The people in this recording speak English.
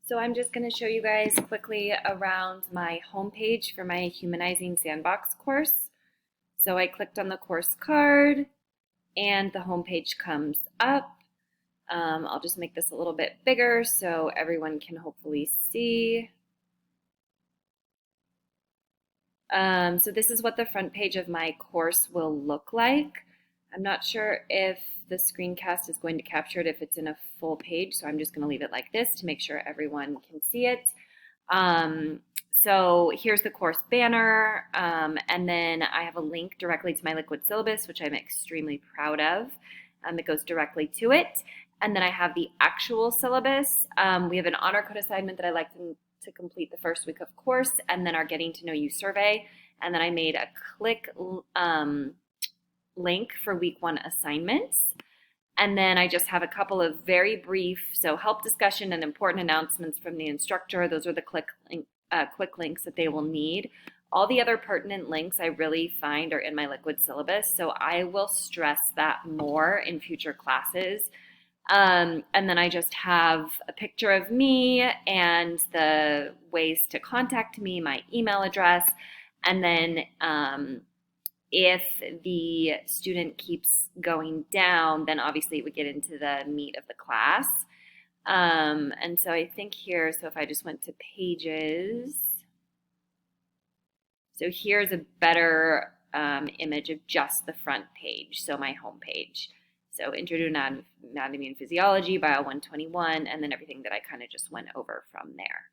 So I'm just going to show you guys quickly around my homepage for my Humanizing Sandbox course. So I clicked on the course card and the homepage comes up. I'll just make this a little bit bigger so everyone can hopefully see. So this is what the front page of my course will look like. I'm not sure if the screencast is going to capture it if it's in a full page, so I'm just going to leave it like this to make sure everyone can see it. So here's the course banner, and then I have a link directly to my liquid syllabus, which I'm extremely proud of. It goes directly to it. And then I have the actual syllabus. We have an honor code assignment that I like to complete the first week of course, and then our Getting to Know You survey. And then I made a click link for week 1 assignments. And then I just have a couple of very brief, so help discussion and important announcements from the instructor. Those are the quick links that they will need. All the other pertinent links I really find are in my liquid syllabus, so I will stress that more in future classes. And then I just have a picture of me and the ways to contact me, my email address, and then if the student keeps going down, then obviously it would get into the meat of the class. And so I think here, so if I just went to pages, so here's a better image of just the front page, so my home page. So Intro to Anatomy and Physiology, Bio 121, and then everything that I kind of just went over from there.